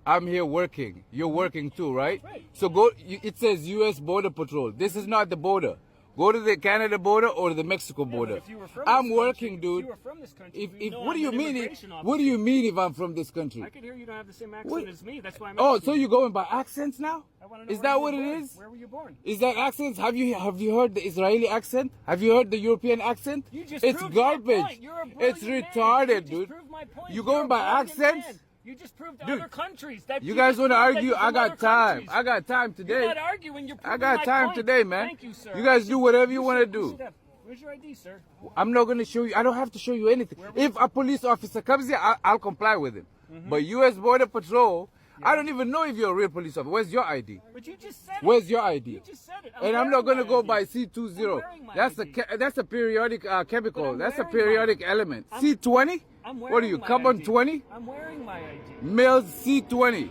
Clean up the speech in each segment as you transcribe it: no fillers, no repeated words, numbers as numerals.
I'm here working. You're working too, right? Right. So go. It says U.S. Border Patrol. This is not the border. Go to the Canada border or the Mexico border. If you were from I'm this working, country, dude. If you were from this country, If know what do I'm you an mean? immigration What do officer. you mean if I'm from this country? I can hear you don't have the same accent What? as me. That's why I'm Oh, asking so you. you're going by accents now? I want to know Is where that you were what it born. is? Where were you born? Is that accents? Have you heard the Israeli accent? Have you heard the European accent? You just It's proved my garbage. point. You're a It's brilliant retarded, man. You dude. just proved my point. You You're going a by brilliant accents? man. You just proved to Dude, other countries that you guys want to argue? I got time. Countries. I got time today. You're not arguing. You're proving I got my time point. today, man. Thank you, sir. You guys do whatever you want to do. Where's your ID, sir? I'm not going to show you. I don't have to show you anything. If a police officer comes here, I'll comply with him. But U.S. Border Patrol, I don't even know if you're a real police officer. Where's your ID? But you just said it. Where's your ID? You just said it. And I'm not going to go by I'm C20. wearing my That's a periodic chemical. That's a wearing periodic element. C20? What are you, carbon 20? I'm wearing my ID. Mills C20.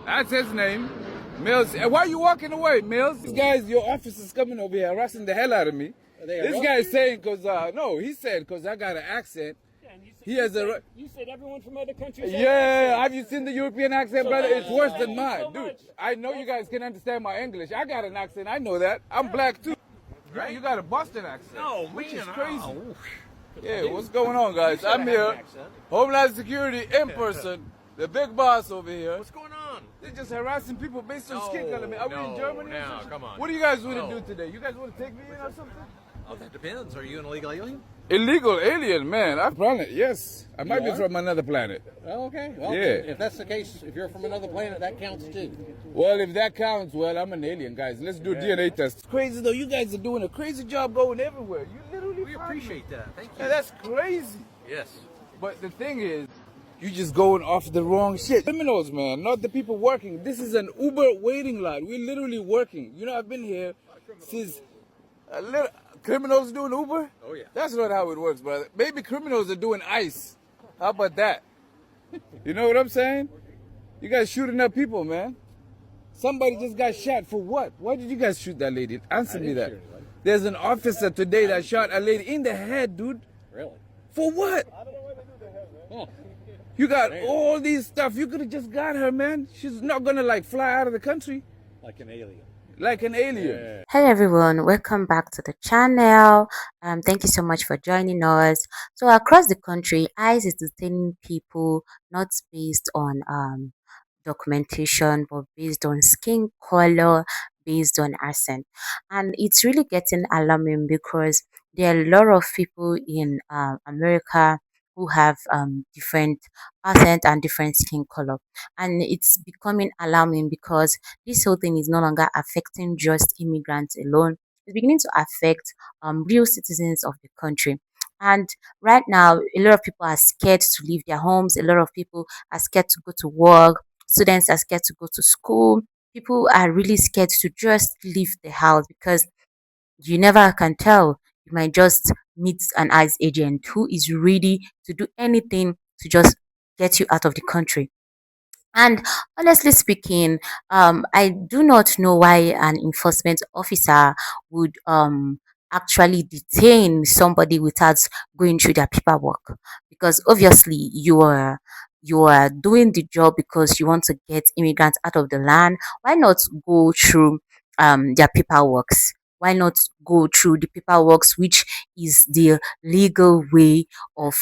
That's his name. Mills. Why are you walking away, Mills? These guys, your officers coming over here harassing the hell out of me. This guy is saying, no, he said, because I got an accent. Yeah, and He has a. You said everyone from other countries. Yeah, have you seen the European accent, brother? It's worse than mine, so dude. much. I know you guys can understand my English. I got an accent. I know that. I'm black too. Right? You got a Boston accent. No, which is man, crazy. oh. Yeah, what's going on, guys? I'm here. Homeland Security in person. The big boss over here. What's going on? They're just harassing people based on skin color, man. Are we in Germany? No, come on. What do you guys want to do today? You guys want to take me in or something? Oh, that depends. Are you an illegal alien? Illegal alien, man. I'm planet. Yes, I might be from another planet. Oh, okay. Well, Yeah. if that's the case, if you're from another planet, that counts too. Well, if that counts, well, I'm an alien, guys. Let's do a DNA test. It's crazy though. You guys are doing a crazy job going everywhere. You literally. We appreciate that. Thank you. Yeah, that's crazy. Yes. But the thing is, you just going off the wrong shit. Criminals, man, not the people working. This is an Uber waiting lot. We're literally working. You know, I've been here since a little. Criminals doing Uber? Oh, yeah. That's not how it works, brother. Maybe criminals are doing ICE. How about that? You know what I'm saying? You guys shooting up people, man. Somebody just got shot for what? Why did you guys shoot that lady? Answer me that. There's an officer today that shot a lady in the head, dude. Really? For what? Huh. You got all these stuff. You could have just got her, man. She's not gonna like fly out of the country Like an alien. like an alien. Hey everyone, welcome back to the channel. Thank you so much for joining us. So across the country, ICE is detaining people not based on documentation, but based on skin color, based on accent, and it's really getting alarming because there are a lot of people in America who have different accent and different skin color, and it's becoming alarming because this whole thing is no longer affecting just immigrants alone. It's beginning to affect real citizens of the country. And right now, a lot of people are scared to leave their homes. A lot of people are scared to go to work. Students are scared to go to school. People are really scared to just leave the house because you never can tell. You might just meet an ICE agent who is ready to do anything to just get you out of the country. And honestly speaking, I do not know why an enforcement officer would actually detain somebody without going through their paperwork. Because obviously you are doing the job because you want to get immigrants out of the land. Why not go through their paperworks? Why not go through the paperworks, which is the legal way of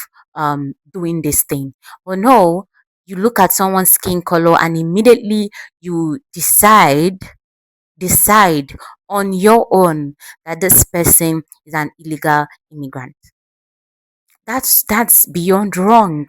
doing this thing? But no, you look at someone's skin color and immediately you decide on your own that this person is an illegal immigrant. That's beyond wrong.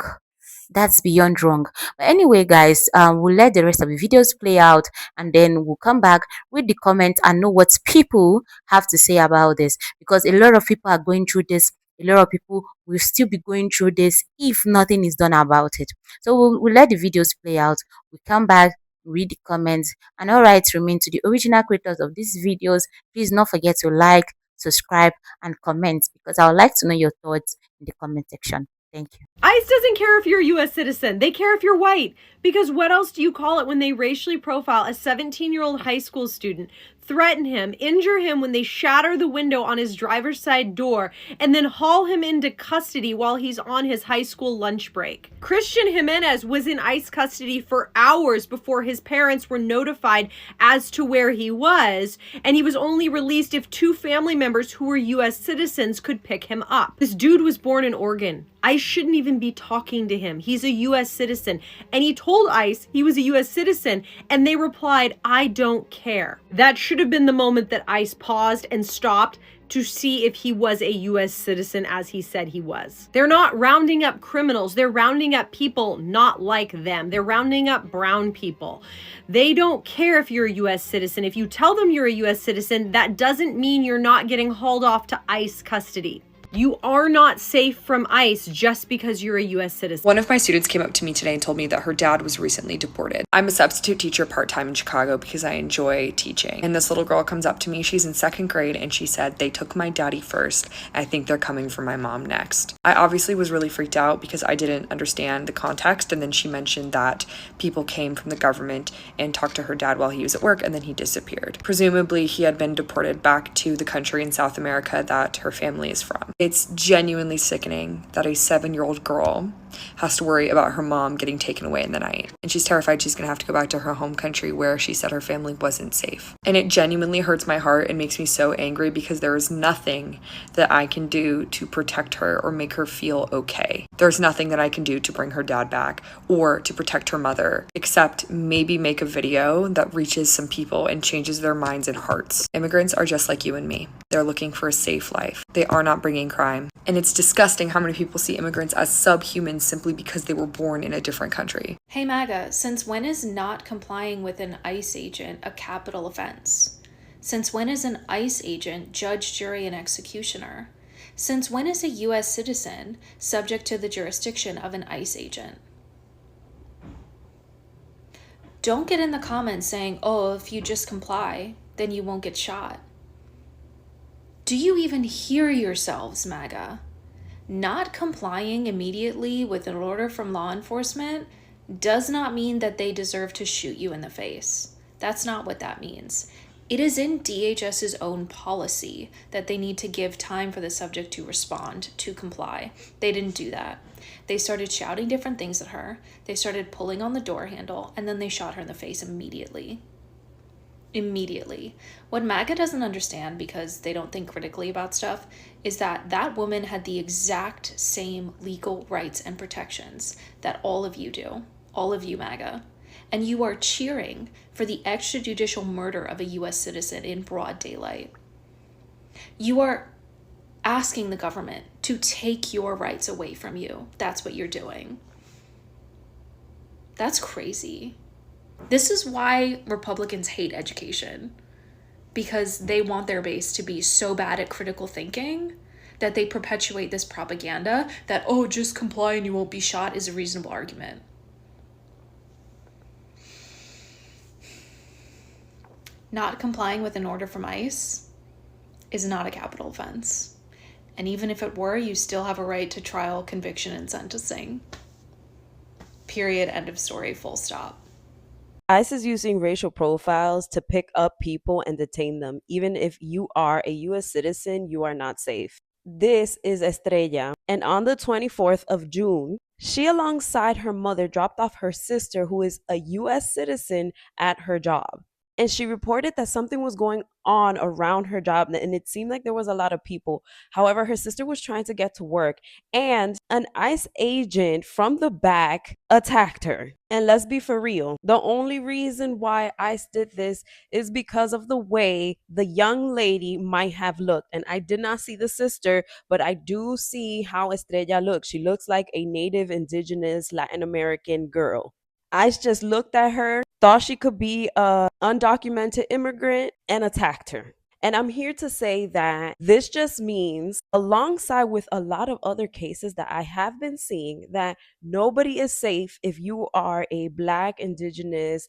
That's beyond wrong. But anyway, guys, we'll let the rest of the videos play out, and then we'll come back with the comments and know what people have to say about this, because a lot of people are going through this. A lot of people will still be going through this if nothing is done about it. So we'll let the videos play out. We'll come back, read the comments, and all right, remain to the original creators of these videos. Please not forget to like, subscribe, and comment, because I would like to know your thoughts in the comment section. Thank you. ICE doesn't care if you're a U.S. citizen. They care if you're white. Because what else do you call it when they racially profile a 17-year-old high school student threaten him, injure him when they shatter the window on his driver's side door, and then haul him into custody while he's on his high school lunch break. Christian Jimenez was in ICE custody for hours before his parents were notified as to where he was, and he was only released if 2 family members who were U.S. citizens could pick him up. This dude was born in Oregon. ICE shouldn't even be talking to him. He's a U.S. citizen. And he told ICE he was a U.S. citizen, and they replied, "I don't care." That should have been the moment that ICE paused and stopped to see if he was a U.S. citizen as he said he was. They're not rounding up criminals. They're rounding up people not like them. They're rounding up brown people. They don't care if you're a U.S. citizen. If you tell them you're a U.S. citizen, that doesn't mean you're not getting hauled off to ICE custody. You are not safe from ICE just because you're a U.S. citizen. One of my students came up to me today and told me that her dad was recently deported. I'm a substitute teacher part-time in Chicago because I enjoy teaching. And this little girl comes up to me, she's in 2nd grade, and she said, "They took my daddy first. I think they're coming for my mom next." I obviously was really freaked out because I didn't understand the context, and then she mentioned that people came from the government and talked to her dad while he was at work, and then he disappeared. Presumably, he had been deported back to the country in South America that her family is from. It's genuinely sickening that a 7-year-old girl has to worry about her mom getting taken away in the night. And she's terrified she's going to have to go back to her home country where she said her family wasn't safe. And it genuinely hurts my heart and makes me so angry because there is nothing that I can do to protect her or make her feel okay. There's nothing that I can do to bring her dad back or to protect her mother, except maybe make a video that reaches some people and changes their minds and hearts. Immigrants are just like you and me. They're looking for a safe life. They are not bringing crime. And it's disgusting how many people see immigrants as subhuman simply because they were born in a different country. Hey MAGA, since when is not complying with an ICE agent a capital offense? Since when is an ICE agent judge, jury, and executioner? Since when is a U.S. citizen subject to the jurisdiction of an ICE agent? Don't get in the comments saying, "Oh, if you just comply, then you won't get shot." Do you even hear yourselves, MAGA? Not complying immediately with an order from law enforcement does not mean that they deserve to shoot you in the face. That's not what that means. It is in DHS's own policy that they need to give time for the subject to respond, to comply. They didn't do that. They started shouting different things at her. They started pulling on the door handle, and then they shot her in the face immediately. Immediately. What MAGA doesn't understand, because they don't think critically about stuff, is that that woman had the exact same legal rights and protections that all of you do, all of you MAGA. And you are cheering for the extrajudicial murder of a U.S. citizen in broad daylight. You are asking the government to take your rights away from you. That's what you're doing. That's crazy. This is why Republicans hate education, because they want their base to be so bad at critical thinking that they perpetuate this propaganda that, "Oh, just comply and you won't be shot," is a reasonable argument. Not complying with an order from ICE is not a capital offense. And even if it were, you still have a right to trial, conviction, and sentencing. Period. End of story. Full stop. ICE is using racial profiles to pick up people and detain them. Even if you are a U.S. citizen, you are not safe. This is Estrella, and on the 24th of June, she alongside her mother dropped off her sister, who is a U.S. citizen, at her job. And she reported that something was going on around her job, and it seemed like there was a lot of people. However, her sister was trying to get to work, and an ICE agent from the back attacked her. And let's be for real, the only reason why ICE did this is because of the way the young lady might have looked. And I did not see the sister, but I do see how Estrella looks. She looks like a native, indigenous, Latin American girl. ICE just looked at her, thought she could be an undocumented immigrant, and attacked her. And I'm here to say that this just means, alongside with a lot of other cases that I have been seeing, that nobody is safe if you are a Black, indigenous,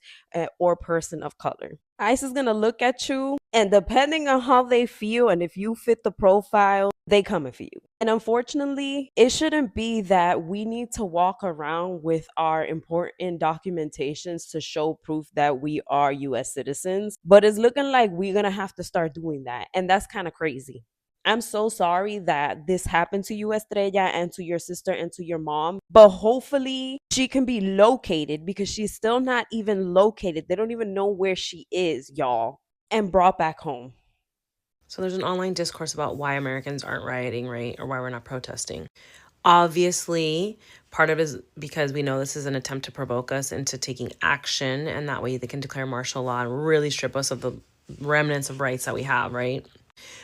or person of color. ICE is going to look at you, and depending on how they feel and if you fit the profile, they coming for you. And unfortunately, it shouldn't be that we need to walk around with our important documentations to show proof that we are US citizens, but it's looking like we're going to have to start doing that. And that's kind of crazy. I'm so sorry that this happened to you, Estrella, and to your sister and to your mom. But hopefully she can be located, because she's still not even located. They don't even know where she is, y'all, and brought back home. So there's an online discourse about why Americans aren't rioting, right? Or why we're not protesting. Obviously, part of it is because we know this is an attempt to provoke us into taking action, and that way they can declare martial law and really strip us of the remnants of rights that we have, right?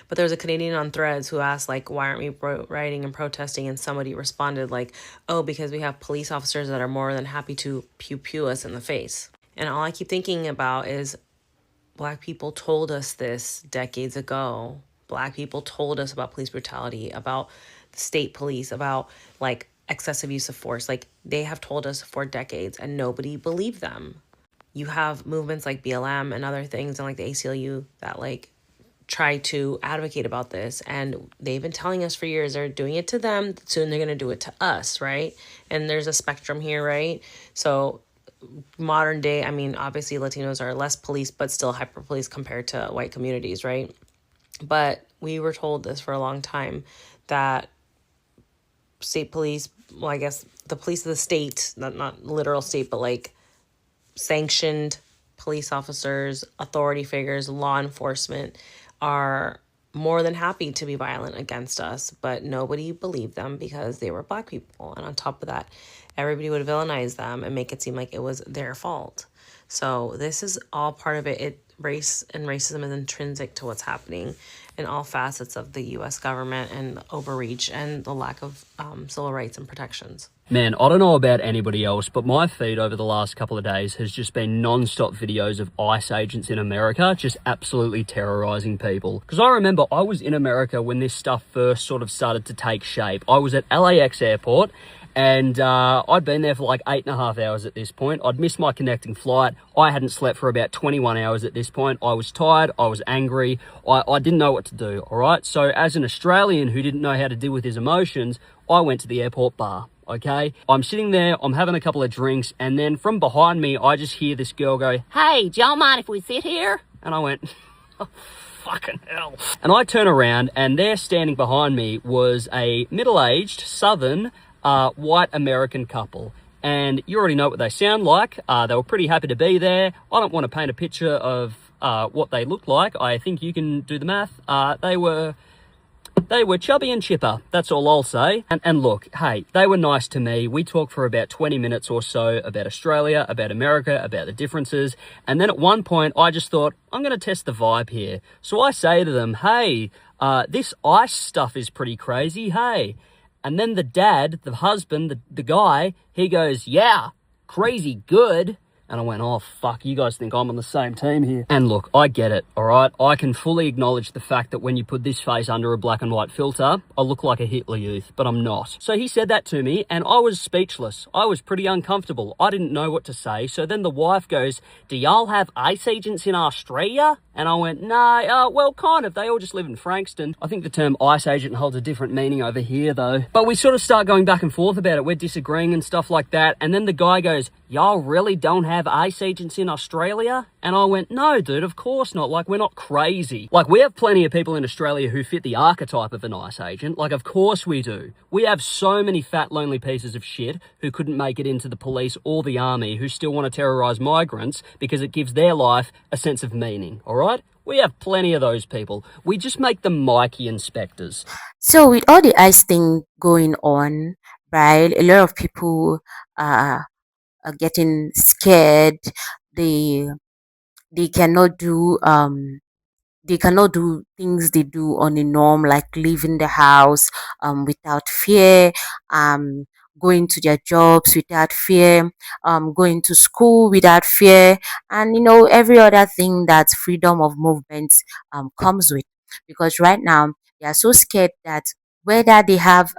But there's a Canadian on Threads who asked, like, why aren't we rioting and protesting? And somebody responded, like, oh, because we have police officers that are more than happy to pew us in the face. And all I keep thinking about is Black people told us this decades ago. Black people told us about police brutality, about the state police, about like excessive use of force. Like they have told us for decades and nobody believed them. You have movements like BLM and other things and like the ACLU that like try to advocate about this, and they've been telling us for years they're doing it to them, soon they're going to do it to us, right? And there's a spectrum here, right? So modern day, I mean, obviously Latinos are less policed, but still hyper policed compared to white communities, right? But we were told this for a long time, that state police, well, I guess the police of the state, not literal state, but like sanctioned police officers, authority figures, law enforcement are more than happy to be violent against us, but nobody believed them because they were Black people. And on top of that, everybody would villainize them and make it seem like it was their fault. So this is all part of it. Race and racism is intrinsic to what's happening in all facets of the U.S. government and overreach and the lack of civil rights and protections. Man, I don't know about anybody else, but my feed over the last couple of days has just been non-stop videos of ICE agents in America just absolutely terrorizing people. Because I remember I was in America when this stuff first sort of started to take shape. I was at LAX airport, and I'd been there for like 8.5 hours at this point. I'd missed my connecting flight. I hadn't slept for about 21 hours at this point. I was tired. I was angry. I didn't know what to do, all right? So as an Australian who didn't know how to deal with his emotions, I went to the airport bar. Okay, I'm sitting there, I'm having a couple of drinks, and then from behind me, I just hear this girl go, "Hey, do y'all mind if we sit here?" And I went, oh, fucking hell. And I turn around, and there standing behind me was a middle-aged, southern, white American couple. And you already know what they sound like. They were pretty happy to be there. I don't want to paint a picture of what they looked like. I think you can do the math. They were chubby and chipper, that's all I'll say. And look, hey, they were nice to me. We talked for about 20 minutes or so about Australia, about America, about the differences. And then at one point, I just thought, I'm going to test the vibe here. So I say to them, hey, this ICE stuff is pretty crazy, hey. And then the dad, the husband, the guy, he goes, yeah, crazy good. And I went, oh, fuck, you guys think I'm on the same team here. And look, I get it, all right? I can fully acknowledge the fact that when you put this face under a black and white filter, I look like a Hitler Youth, but I'm not. So he said that to me, and I was speechless. I was pretty uncomfortable. I didn't know what to say. So then the wife goes, do y'all have ICE agents in Australia? And I went, no, well, kind of. They all just live in Frankston. I think the term ICE agent holds a different meaning over here, though. But we sort of start going back and forth about it. We're disagreeing and stuff like that. And then the guy goes, y'all really don't have ICE agents in Australia? And I went, no, dude, of course not. Like, we're not crazy. Like, we have plenty of people in Australia who fit the archetype of an ICE agent. Like, of course we do. We have so many fat, lonely pieces of shit who couldn't make it into the police or the army who still want to terrorize migrants because it gives their life a sense of meaning, all right? We have plenty of those people. We just make them Mikey inspectors. So with all the ICE thing going on, right, a lot of people are getting scared. They they cannot do things they do on a norm, like leaving the house without fear, um going to their jobs without fear, going to school without fear, and every other thing that freedom of movement comes with. Because right now they are so scared that whether they have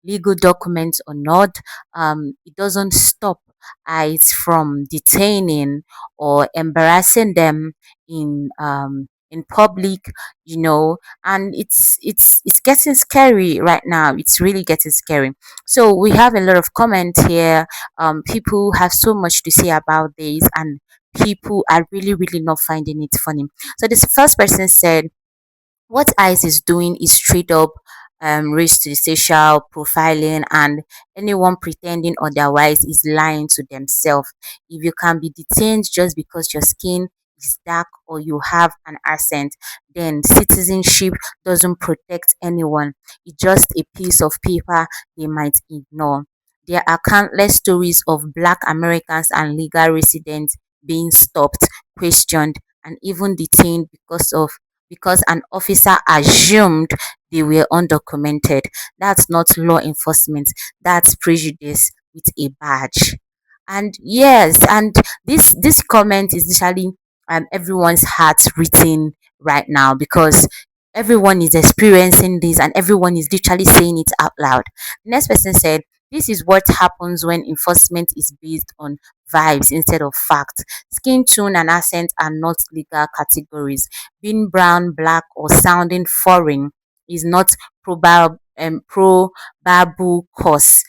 legal documents or not, it doesn't stop ICE from detaining or embarrassing them in public, and it's getting scary right now. It's really getting scary. So we have a lot of comments here. People have so much to say about this, and people are really, really not finding it funny. So this first person said, what ICE is doing is straight up race to social profiling, and anyone pretending otherwise is lying to themselves. If you can be detained just because your skin is dark or you have an accent, then citizenship doesn't protect anyone. It's just a piece of paper they might ignore. There are countless stories of black Americans and legal residents being stopped, questioned, and even detained because an officer assumed they were undocumented. That's not law enforcement, that's prejudice with a badge. And yes, and this comment is literally everyone's heart written right now, because everyone is experiencing this and everyone is literally saying it out loud. The next person said, this is what happens when enforcement is based on vibes instead of facts. Skin tone and accent are not legal categories. Being brown, black, or sounding foreign is not probable cause.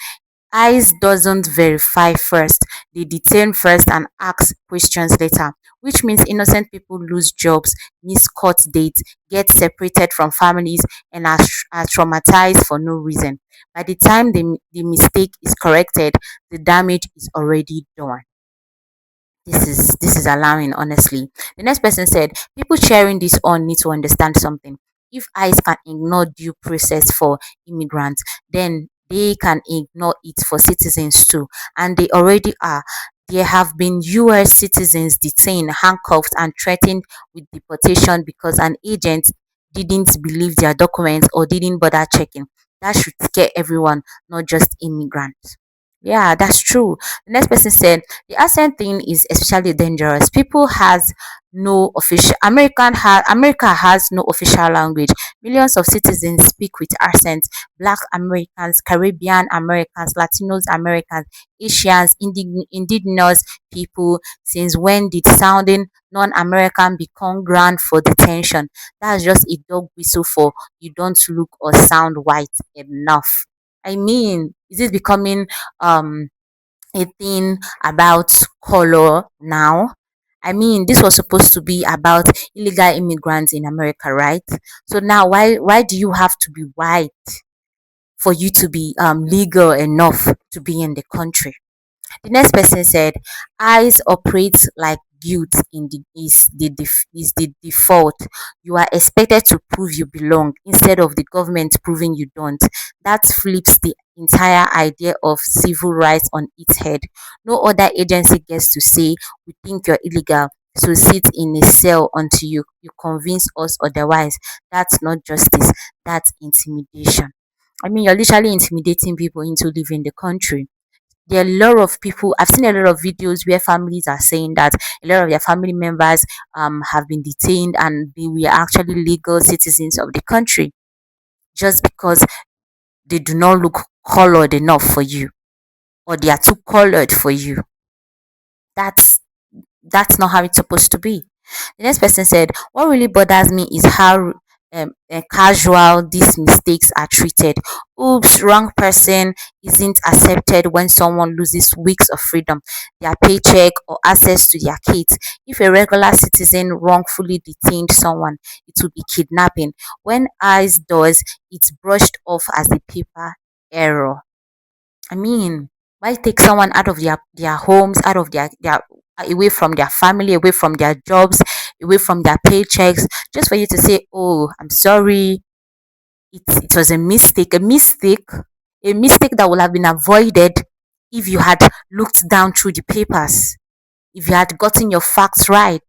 ICE doesn't verify first, they detain first and ask questions later, which means innocent people lose jobs, miss court dates, get separated from families, and are traumatized for no reason. By the time the mistake is corrected, the damage is already done. This is alarming, honestly. The next person said, people cheering this on need to understand something. If ICE can ignore due process for immigrants, then they can ignore it for citizens too. And they already are. There have been US citizens detained, handcuffed, and threatened with deportation because an agent didn't believe their documents or didn't bother checking. That should scare everyone, not just immigrants. Yeah, that's true. The next person said, the accent thing is especially dangerous. People has no official America has no official language. Millions of citizens speak with accents. Black Americans, Caribbean Americans, Latinos Americans, Asians, indigenous people. Since when did sounding non-American become ground for detention? That's just a dog whistle for you don't look or sound white enough. I mean, is it becoming um a thing about color now? I mean, this was supposed to be about illegal immigrants in America, right? So now, why do you have to be white for you to be legal enough to be in the country? The next person said, "ICE operates like guilt in the is the default. You are expected to prove you belong instead of the government proving you don't. That flips the entire idea of civil rights on its head. No other agency gets to say we think you're illegal. So sit in a cell until you convince us otherwise. That's not justice. That's intimidation. I mean, you're literally intimidating people into leaving the country. There are a lot of people, I've seen a lot of videos where families are saying that a lot of their family members have been detained and they were actually legal citizens of the country just because they do not look colored enough for you, or they are too colored for you. That's not how it's supposed to be. The next person said, what really bothers me is how casual these mistakes are treated. Oops, wrong person isn't accepted when someone loses weeks of freedom, their paycheck, or access to their kids. If a regular citizen wrongfully detained someone, it would be kidnapping. When ICE does, it's brushed off as a paper error. I mean, why take someone out of their homes, out of their away from their family, away from their jobs, away from their paychecks, just for you to say, "Oh, I'm sorry, it was a mistake that would have been avoided if you had looked down through the papers, if you had gotten your facts right."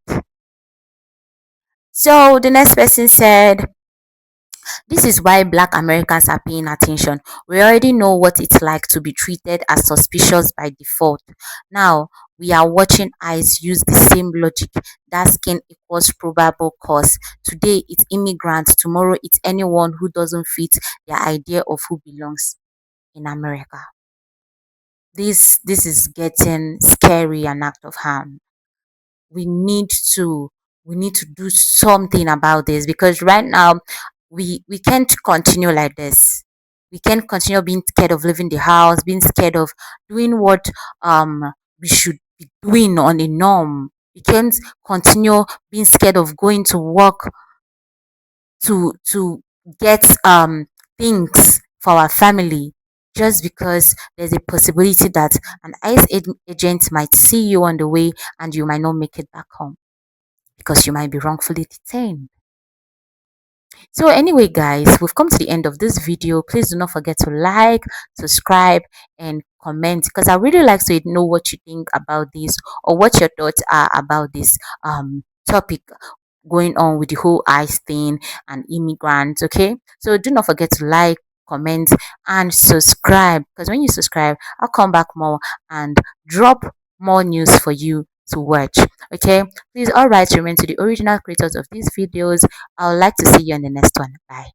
So the next person said, this is why black Americans are paying attention. We already know what it's like to be treated as suspicious by default. Now, we are watching ICE use the same logic. That skin equals probable cause. Today, it's immigrants. Tomorrow, it's anyone who doesn't fit their idea of who belongs in America. this is getting scary and out of hand. We need to we need to do something about this, because right now we can't continue like this. We can't continue being scared of leaving the house, being scared of doing what we should be doing on a norm. We can't continue being scared of going to work to get things for our family, just because there's a possibility that an agent might see you on the way and you might not make it back home because you might be wrongfully detained. So anyway, guys, we've come to the end of this video. Please do not forget to like, subscribe, and comment, because I really like to know what you think about this, or what your thoughts are about this topic going on with the whole ICE thing and immigrants. Okay, so do not forget to like, comment, and subscribe, because when you subscribe, I'll come back more and drop more news for you to watch. Okay, please, all right, remain to the original creators of these videos. I would like to see you in the next one. Bye.